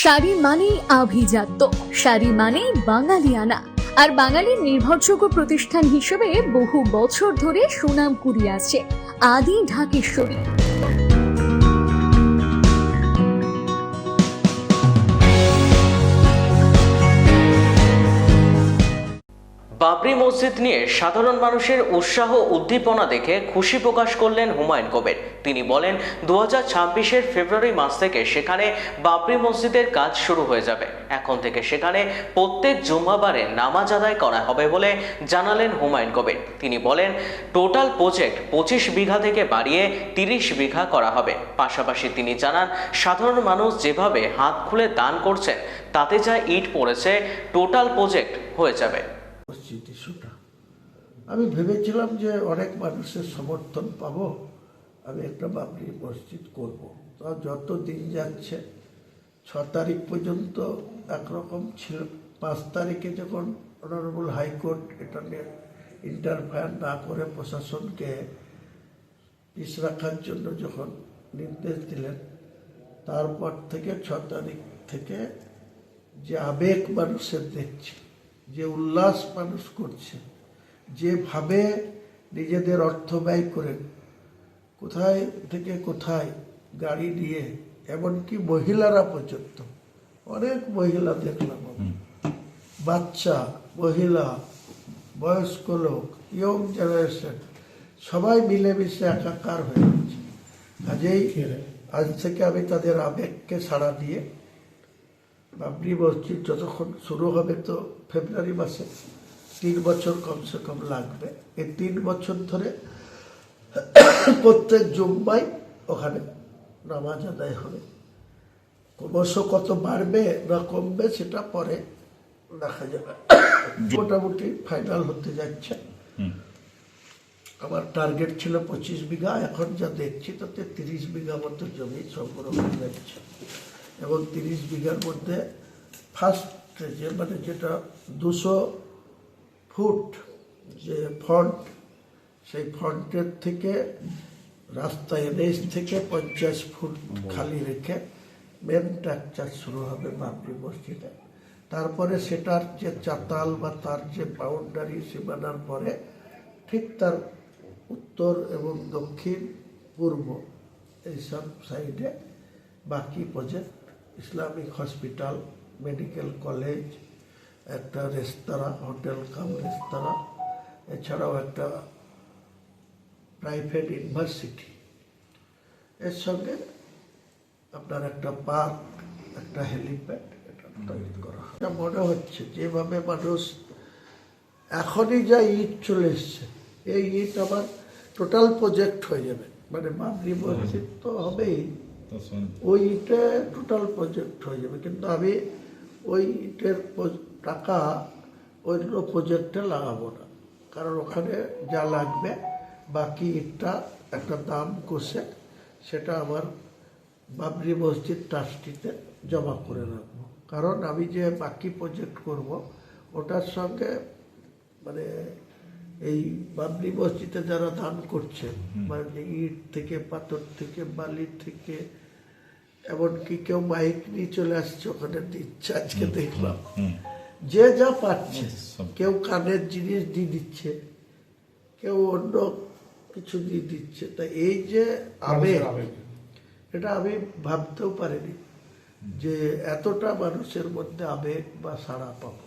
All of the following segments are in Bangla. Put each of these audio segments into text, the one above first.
শাড়ি মানেই আভিজাত্য, শাড়ি মানেই বাঙালিয়ানা, আর বাঙালির নির্ভরযোগ্য প্রতিষ্ঠান হিসেবে বহু বছর ধরে সুনাম কুড়িয়ে আসছে আদি ঢাকেশ্বরী। বাবরি মসজিদ নিয়ে সাধারণ মানুষের উৎসাহ উদ্দীপনা দেখে খুশি প্রকাশ করলেন হুমায়ুন কবির। তিনি বলেন 2026-এর ফেব্রুয়ারি মাস থেকে সেখানে বাবরি মসজিদের কাজ শুরু হয়ে যাবে। এখন থেকে সেখানে প্রত্যেক জুম্মাবারে নামাজ আদায় করা হবে বলে জানালেন হুমায়ুন কবির। তিনি বলেন টোটাল প্রজেক্ট 25 বিঘা থেকে বাড়িয়ে 30 বিঘা করা হবে। পাশাপাশি তিনি জানান সাধারণ মানুষ যেভাবে হাত খুলে দান করছেন তাতে যা ইট পড়েছে টোটাল প্রজেক্ট হয়ে যাবে। মসজিদ ইস্যুটা আমি ভেবেছিলাম যে অনেক মানুষের সমর্থন পাবো, আমি একটা বাবরি মসজিদ করব। তা যত দিন যাচ্ছে 6 তারিখ পর্যন্ত একরকম ছিল। 5 তারিখে যখন অনারেবল হাইকোর্ট এটা নিয়ে ইন্টারফেয়ার না করে প্রশাসনকে পিছ রাখার জন্য যখন নির্দেশ দিলেন, তারপর থেকে 6 তারিখ থেকে যে আবেগ মানুষের দেখছি, যে উল্লাস মানুষ করছে, যেভাবে নিজেদের অর্থ ব্যয় করেন, কোথায় থেকে কোথায় গাড়ি নিয়ে, এমনকি মহিলারা পর্যন্ত, অনেক মহিলা দেখলাম, বাচ্চা, মহিলা, বয়স্ক লোক, ইয়ং জেনারেশন, সবাই মিলেমিশে একাকার হয়ে গেছে। কাজেই আজ থেকে আমি তাদের আবেগকে সাড়া দিয়ে বাবরি মসজিদ যতক্ষণ শুরু হবে, তো ফেব্রুয়ারি মাসে 3 বছর কমসে কম লাগবে। এই 3 বছর ধরে প্রত্যেক জুম্মায় ওখানে নামাজ আদায় হবে। ক্রমশ কত বাড়বে না কমবে সেটা পরে দেখা যাবে। মোটামুটি ফাইনাল হতে যাচ্ছে। আমার টার্গেট ছিল 25 বিঘা, এখন যা দেখছি তাতে 30 বিঘা মতো জমি সংগ্রহ হয়ে যাচ্ছে। এবং 30 বিঘার মধ্যে ফার্স্ট যে মানে যেটা 200 ফুট যে ফ্রন্ট, সেই ফ্রন্টের থেকে রাস্তায় এনএইচ থেকে 50 ফুট খালি রেখে মেন স্ট্রাকচার শুরু হবে বাবরি মসজিদে। তারপরে সেটার যে চাতাল বা তার যে বাউন্ডারি সীমানার পরে ঠিক তার উত্তর এবং দক্ষিণ পূর্ব এইসব সাইডে বাকি project, Islamic hospital, medical college, একটা রেস্তোরাঁ, হোটেল কাম রেস্তোরাঁ, এছাড়াও একটা প্রাইভেট ইউনিভার্সিটি, এর সঙ্গে আপনার একটা পার্ক, একটা হেলিপ্যাড, এটা তৈরি করা হয়। মনে হচ্ছে যেভাবে মানুষ এখনই যা ইট চলে এসছে, এই ইট আমার টোটাল প্রজেক্ট হয়ে যাবে। মানে বাবরি মসজিদ তো হবেই, ওই ইটে টোটাল প্রজেক্ট হয়ে যাবে। কিন্তু আমি ওই ইটের টাকা ওইগুলো প্রজেক্টে লাগাবো না, কারণ ওখানে যা লাগবে বাকি ইটটা একটা দাম কষে সেটা আমার বাবরি মসজিদ ট্রাস্টিতে জমা করে রাখবো। কারণ আমি যে বাকি প্রজেক্ট করব ওটার সঙ্গে মানে এই বাবরি মসজিদে যারা দান করছে, মানে ইট থেকে, পাথর থেকে, বালি থেকে, এমনকি কেউ মাইক নিয়ে চলে আসছে ওখানে দিচ্ছে, আজকে দেখলাম, যে যা পাচ্ছে, কেউ কানের জিনিস দিয়ে দিচ্ছে, কেউ অন্য কিছু দিয়ে দিচ্ছে। তা এই যে আবেগ, এটা আমি ভাবতেও পারিনি যে এতটা মানুষের মধ্যে আবেগ বা সাড়া পাবো।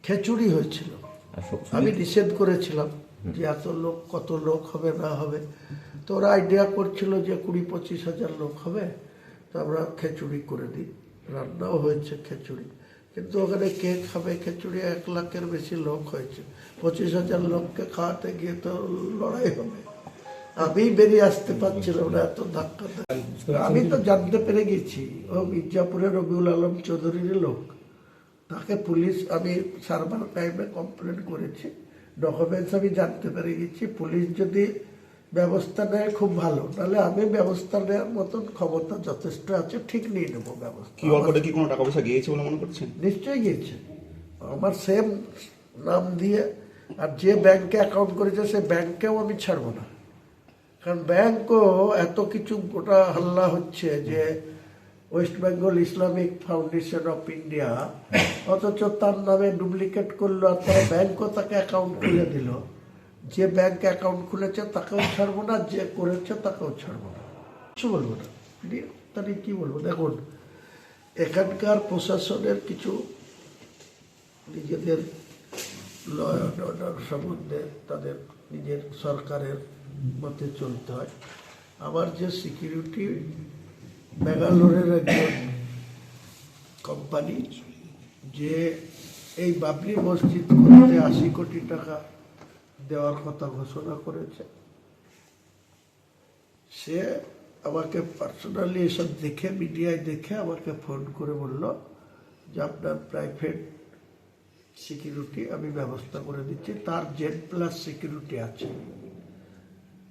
খিচুড়ি হয়েছিল, আমি নিষেধ করেছিলাম যে এত লোক, কত লোক হবে না হবে, তো ওরা আইডিয়া করছিল যে 20-25 হাজার লোক হবে, তো আমরা খিচুড়ি করে দিই। রান্নাও হয়েছে খিচুড়ি, কিন্তু ওখানে কে খাবে খিচুড়ি? 1 লাখের বেশি লোক হয়েছে, 25 হাজার লোককে খাওয়াতে গিয়ে তো লড়াই হবে। আমি বেরিয়ে আসতে পারছিলাম না, এত ধাক্কা। আমি তো জানতে পেরে গেছি ও মির্জাপুরের রবিউল আলম চৌধুরীর লোক। তাকে পুলিশ, আমি সার্ভার টাইমে কমপ্লেন করেছি, ডকুমেন্টস আমি জানতে পেরে গেছি। পুলিশ যদি ব্যবস্থা নেয় খুব ভালো, তাহলে আমি ব্যবস্থা নেওয়ার মতন ক্ষমতা যথেষ্ট আছে, ঠিক নিয়ে নেবো ব্যবস্থা। কি অল্পটা কি কোনো টাকা পয়সা গিয়েছে বলে মনে করছেন? নিশ্চয়ই গিয়েছে, আমার সেম নাম দিয়ে। আর যে ব্যাংকে অ্যাকাউন্ট করেছে সে ব্যাংকেও আমি ছাড়বো না, কারণ ব্যাংকও এত কিছু গোটা হাল্লা হচ্ছে যে West Bengal Islamic foundation of India, অথচ তার নামে ডুপ্লিকেট করলো আর তারা ব্যাংকও তাকে অ্যাকাউন্ট খুলে দিল। যে ব্যাংক অ্যাকাউন্ট খুলেছে তাকেও ছাড়বো না, যে করেছে তাকেও ছাড়বো না, কিছু বলবো না। তাহলে কি বলবো? দেখুন, এখানকার প্রশাসনের কিছু নিজেদের ল অ্যান্ড অর্ডার সম্বন্ধে তাদের নিজের সরকারের মতে চলতে হয়। আমার যে সিকিউরিটি ব্যাঙ্গালোরের একজন কোম্পানি, যে এই বাবরি মসজিদ করতে 80 কোটি টাকা দেওয়ার কথা ঘোষণা করেছে, সে আমাকে পার্সোনালি এসব দেখে, মিডিয়ায় দেখে আমাকে ফোন করে বলল যে আপনার প্রাইভেট সিকিউরিটি আমি ব্যবস্থা করে দিচ্ছি। তার Z+ সিকিউরিটি আছে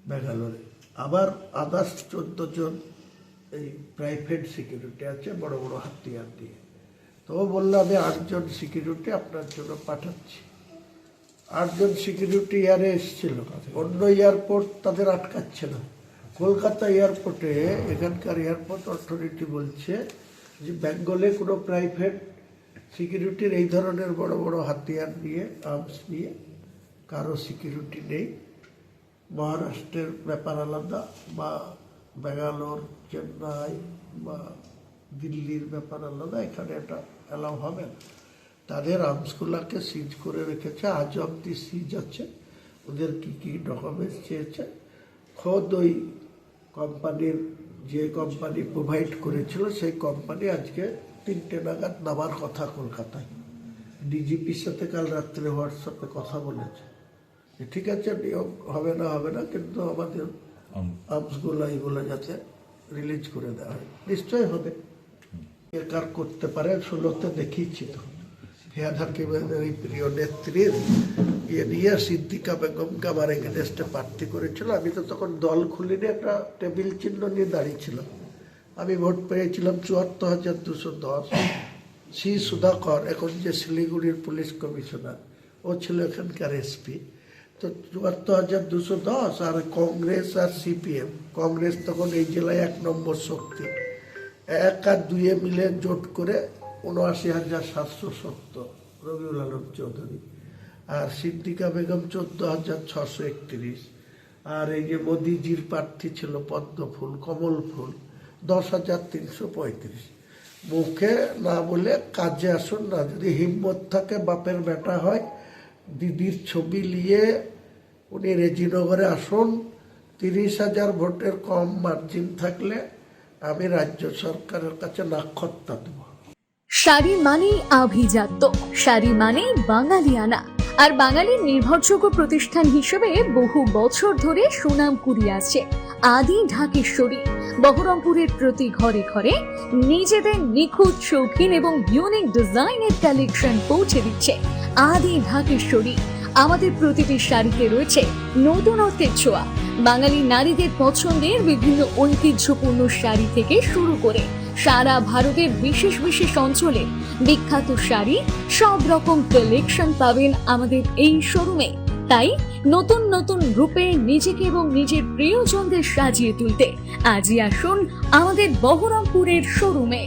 ব্যাঙ্গালোরে, আবার আদার্স 14 জন এই প্রাইভেট সিকিউরিটি আছে বড় বড় হাতিয়ার দিয়ে। তো ও বললো আমি 8 জন সিকিউরিটি আপনার জন্য পাঠাচ্ছি। 8 জন সিকিউরিটি এয়ারে এসেছিল, অন্য এয়ারপোর্ট তাদের আটকাচ্ছে না। কলকাতা এয়ারপোর্টে এখানকার এয়ারপোর্ট অথরিটি বলছে যে বেঙ্গলে কোনো প্রাইভেট সিকিউরিটির এই ধরনের বড় বড় হাতিয়ার নিয়ে, আর্মস নিয়ে কারো সিকিউরিটি নেই। মহারাষ্ট্রের ব্যাপার আলাদা, বা ব্যাঙ্গালোর, চেন্নাই বা দিল্লির ব্যাপার আলাদা, এখানে এটা অ্যালাউ হবে না। তাদের আর্মসগুলোকে সিজ করে রেখেছে, আজ অব্দি সিজ আছে। ওদের কী কী ডকুমেন্টস চেয়েছে, খোদ ওই কোম্পানির, যে কোম্পানি প্রোভাইড করেছিল সেই কোম্পানি আজকে 3টে নাগাদ নামার কথা কলকাতায়। ডিজিপির সাথে কাল রাত্রে হোয়াটসঅ্যাপে কথা বলেছে যে ঠিক আছে, নিয়োগ হবে না, কিন্তু আমাদের আর্মসগুলো এইগুলো যাতে রিলিজ করে দেওয়া হয়। নিশ্চয় হবে, কার করতে পারে। 16তে দেখিয়েছি তো ফিয়াদ হাকিমের এই প্রিয় নেত্রীর নিয়ে সিদ্দিকা বেগমকে আমার এগেনস্টে প্রার্থী করেছিল। আমি তো তখন দল খুলিনি, একটা টেবিল চিহ্ন নিয়ে দাঁড়িয়েছিলাম। আমি ভোট পেয়েছিলাম 74,210। সি সুধাকর, এখন যে শিলিগুড়ির পুলিশ কমিশনার, ও ছিল এখানকার SP। তো 74,210, আর কংগ্রেস আর CPM, কংগ্রেস তখন এই জেলায় 1 নম্বর শক্তি, 1 আর 2 মিলে জোট করে 79,770 রবিউল আলম চৌধুরী, আর সিদ্দিকা বেগম 14,631, আর এই যে মোদিজির প্রার্থী ছিল পদ্মফুল, কমল ফুল 10,335। মুখে না বলে কাজে আসুন না। যদি হিম্মত থাকে, বাপের বেটা হয়, দিদির ছবি নিয়ে উনি রেজিনগরে আসুন। 30,000 ভোটের কম মার্জিন থাকলে আমি রাজ্য সরকারের কাছে নাক্ষত্তা দেব। শাড়ি মানেই আভিজাত্য, শাড়ি মানেই বাঙালিয়ানা, আর বাঙালির নির্ভরযোগ্য প্রতিষ্ঠান হিসেবে বহু বছর ধরে সুনাম কুড়িয়ে আসছে আদি ঢাকেশ্বরী। বহরমপুরের প্রতি ঘরে ঘরে নিজেদের নিখুঁত, শৌখিন এবং ইউনিক ডিজাইনের কালেকশন পৌঁছে দিচ্ছে আদি ঢাকেশ্বরী। আমাদের প্রতিটি শাড়িতে রয়েছে নতুনত্বের ছোঁয়া। বাঙালি নারীদের পছন্দের বিভিন্ন ঐতিহ্যপূর্ণ শাড়ি থেকে শুরু করে সারা ভারতের বিশেষ বিশেষ অঞ্চলের বিখ্যাত শাড়ি, সব রকম কালেকশন পাবেন আমাদের এই শোরুমে। তাই নতুন নতুন রূপে নিজেকে এবং নিজের প্রিয়জনদের সাজিয়ে তুলতে আজই আসুন আমাদের বহরমপুরের শোরুমে।